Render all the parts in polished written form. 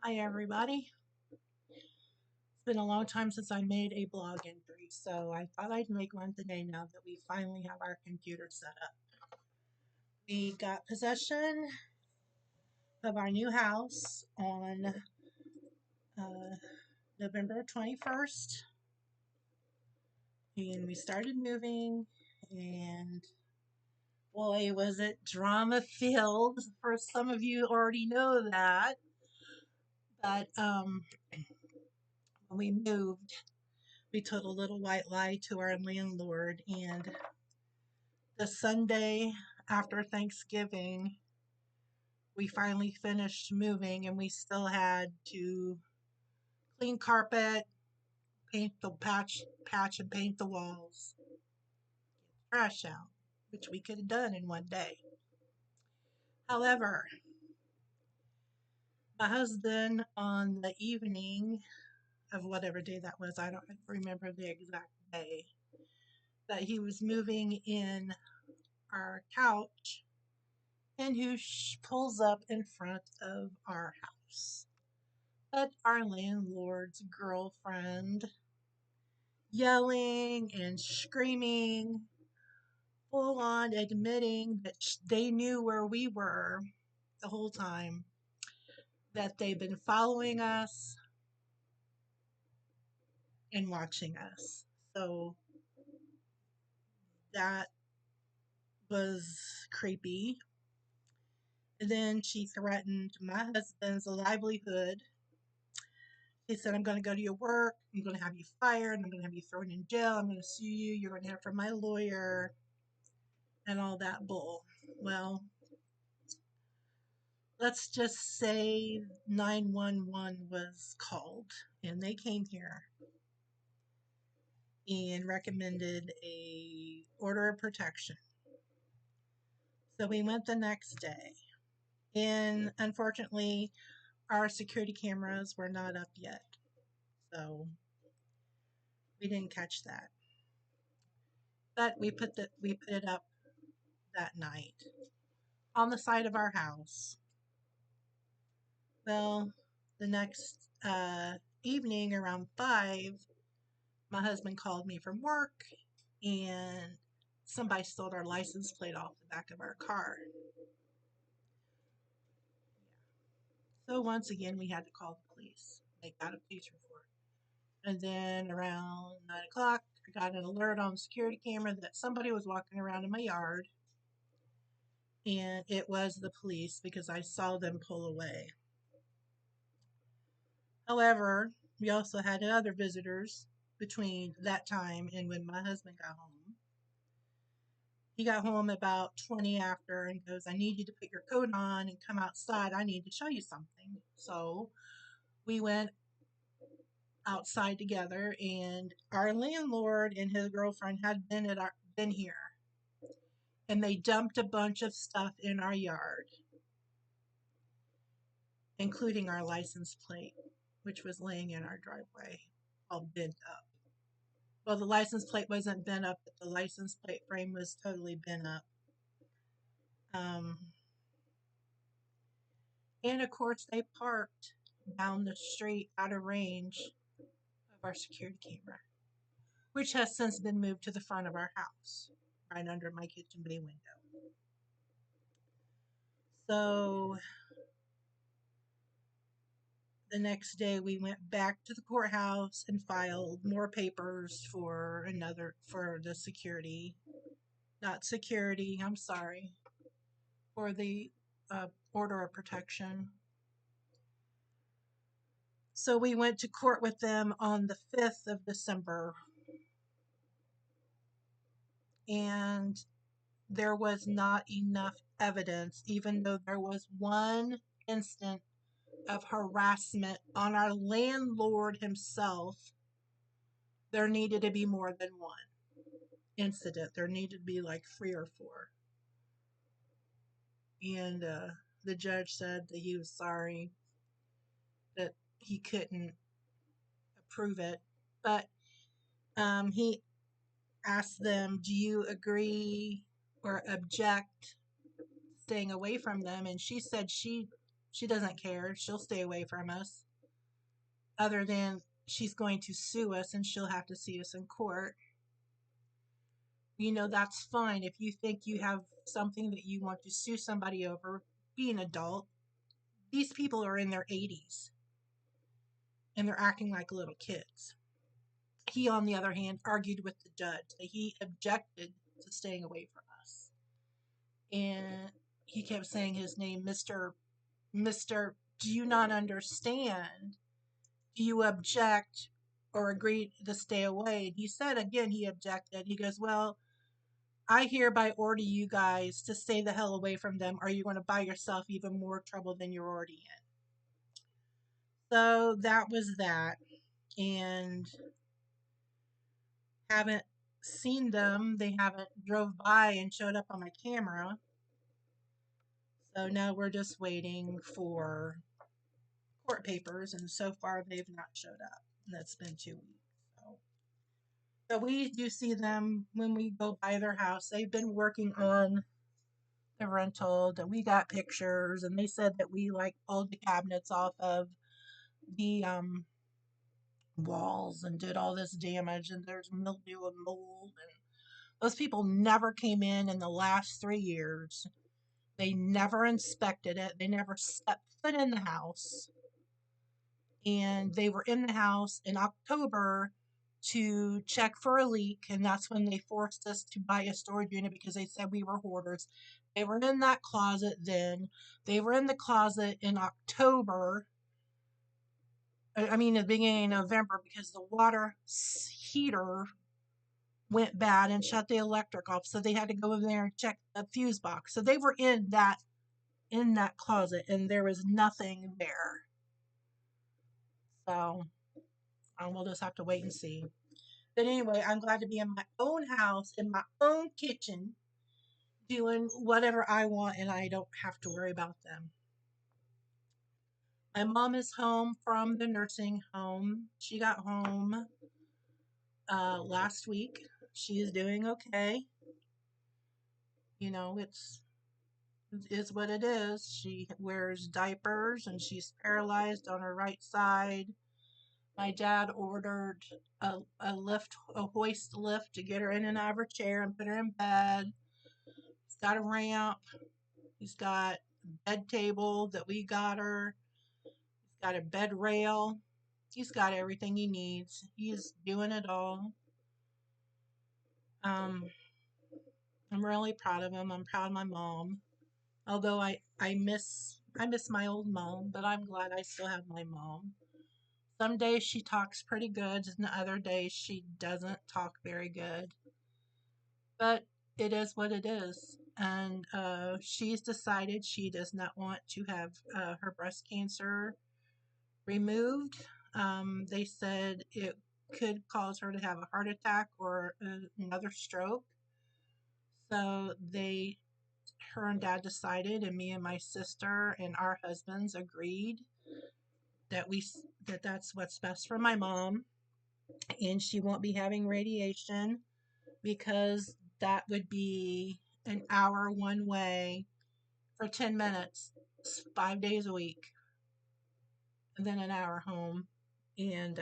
Hi everybody. It's been a long time since I made a blog entry, so I thought I'd make one today now that we finally have our computer set up. We got possession of our new house on uh, November 21st, and we started moving, and boy, was it drama filled. For some of you already know that, but when we moved, we told a little white lie to our landlord, and the Sunday after Thanksgiving, we finally finished moving and we still had to clean carpet, paint the patch and paint the walls, get the trash out, which we could have done in one day. However, my husband on the evening of whatever day that was, I don't remember the exact day, that he was moving in our couch and who pulls up in front of our house. But our landlord's girlfriend, yelling and screaming, full on admitting that they knew where we were the whole time, that they've been following us and watching us. So that was creepy. And then she threatened my husband's livelihood. She said, I'm going to go to your work. I'm going to have you fired. I'm going to have you thrown in jail. I'm going to sue you. You're going to hear from my lawyer and all that bull. Well, let's just say 911 was called and they came here and recommended a order of protection. So we went the next day, and unfortunately our security cameras were not up yet, so we didn't catch that, but we put it up that night on the side of our house. Well, the next evening around 5, my husband called me from work and somebody stole our license plate off the back of our car. So once again, we had to call the police. They got a police report. And then around 9 o'clock, I got an alert on the security camera that somebody was walking around in my yard. And it was the police because I saw them pull away. However, we also had other visitors between that time and when my husband got home. He got home about 20 after and goes, I need you to put your coat on and come outside. I need to show you something. So we went outside together, and our landlord and his girlfriend had been here, and they dumped a bunch of stuff in our yard, including our license plate, which was laying in our driveway, all bent up. Well, the license plate wasn't bent up, but the license plate frame was totally bent up. Um, and of course, they parked down the street out of range of our security camera, which has since been moved to the front of our house, right under my kitchen bay window. So the next day we went back to the courthouse and filed more papers for the security, not security, I'm sorry, for the order of protection. So we went to court with them on the 5th of December, and there was not enough evidence, even though there was one instance of harassment on our landlord himself. There needed to be more than one incident. There needed to be like 3 or 4. And the judge said that he was sorry that he couldn't approve it. But he asked them, do you agree or object staying away from them? And she said she She doesn't care. She'll stay away from us, other than she's going to sue us and she'll have to see us in court. That's fine. If you think you have something that you want to sue somebody over, be an adult. These people are in their 80s and they're acting like little kids. He, on the other hand, argued with the judge that he objected to staying away from us. And he kept saying his name, Mr. Do you not understand? Do you object or agree to stay away? And he said again he objected. He goes, well, I hereby order you guys to stay the hell away from them, or you're going to buy yourself even more trouble than you're already in. So that was that. And haven't seen them. They haven't drove by and showed up on my camera. So now we're just waiting for court papers, and so far they've not showed up. And that's been 2 weeks. So we do see them when we go by their house. They've been working on the rental, that we got pictures, and they said that we like pulled the cabinets off of the walls and did all this damage, and there's mildew and mold, and those people never came in the last 3 years. They never inspected it. They never stepped foot in the house. And they were in the house in October to check for a leak, and that's when they forced us to buy a storage unit because they said we were hoarders. They were in that closet then. They were in the closet in October. I mean, at the beginning of November, because the water heater went bad and shut the electric off, so they had to go in there and check the fuse box. So they were in that closet, and there was nothing there. So we'll just have to wait and see. But anyway, I'm glad to be in my own house, in my own kitchen, doing whatever I want, and I don't have to worry about them. My mom is home from the nursing home. She got home last week. She is doing okay. It's what it is. She wears diapers and she's paralyzed on her right side. My dad ordered a hoist lift to get her in and out of her chair and put her in bed. He's got a ramp. He's got a bed table that we got her. He's got a bed rail. He's got everything he needs. He's doing it all. Um, I'm really proud of him. I'm proud of my mom. Although I miss my old mom, but I'm glad I still have my mom. Some days she talks pretty good, and other days she doesn't talk very good. But it is what it is. And she's decided she does not want to have her breast cancer removed. They said it could cause her to have a heart attack or another stroke. So her and dad decided, and me and my sister and our husbands agreed that that's what's best for my mom, and she won't be having radiation because that would be an hour one way for 10 minutes, 5 days a week, and then an hour home. And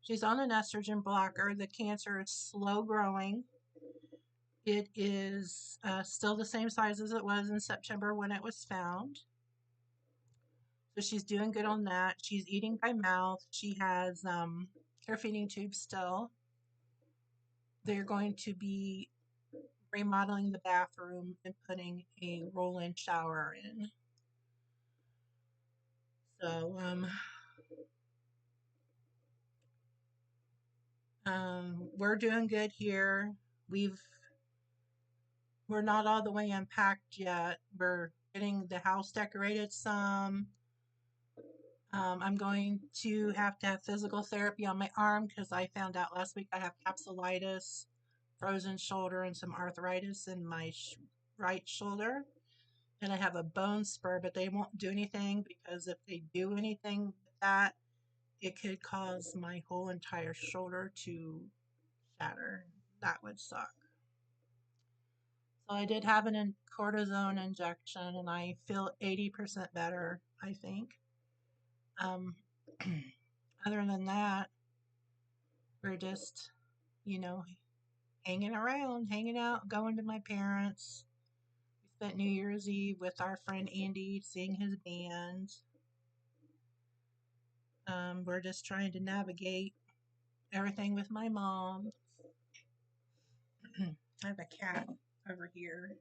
she's on an estrogen blocker. The cancer is slow growing. It is still the same size as it was in September when it was found. So she's doing good on that. She's eating by mouth. She has her feeding tube still. They're going to be remodeling the bathroom and putting a roll-in shower in. So we're doing good here. We're not all the way unpacked yet. We're getting the house decorated some. I'm going to have physical therapy on my arm because I found out last week I have capsulitis, frozen shoulder, and some arthritis in my right shoulder. And I have a bone spur, but they won't do anything because if they do anything with that, it could cause my whole entire shoulder to shatter. That would suck. So I did have an cortisone injection, and I feel 80% better, I think. Um, other than that, we're just, you know, hanging around, hanging out, going to my parents. We spent New Year's Eve with our friend Andy, seeing his band. We're just trying to navigate everything with my mom. I have a cat over here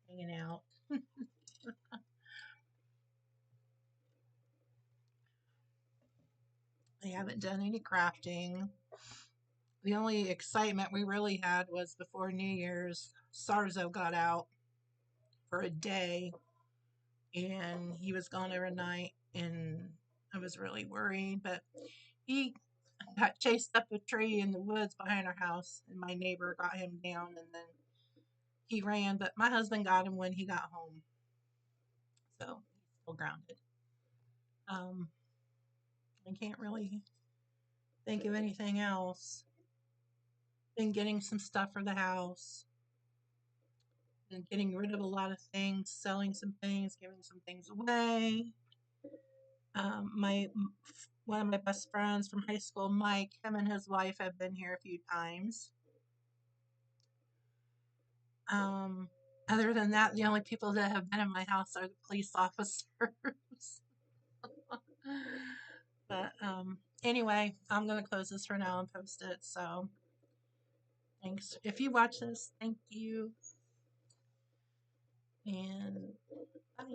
hanging out. I haven't done any crafting. The only excitement we really had was before New Year's. Sarzo got out for a day and he was gone overnight, and I was really worried. But he got chased up a tree in the woods behind our house, and my neighbor got him down, and then he ran. But my husband got him when he got home, so he's still grounded. Um, I can't really think of anything else. Been getting some stuff for the house, and getting rid of a lot of things, selling some things, giving some things away. My one of my best friends from high school, Mike, him and his wife have been here a few times. Um, Other than that, the only people that have been in my house are the police officers. But anyway, I'm gonna close this for now and post it. So thanks. If you watch this, thank you, and bye.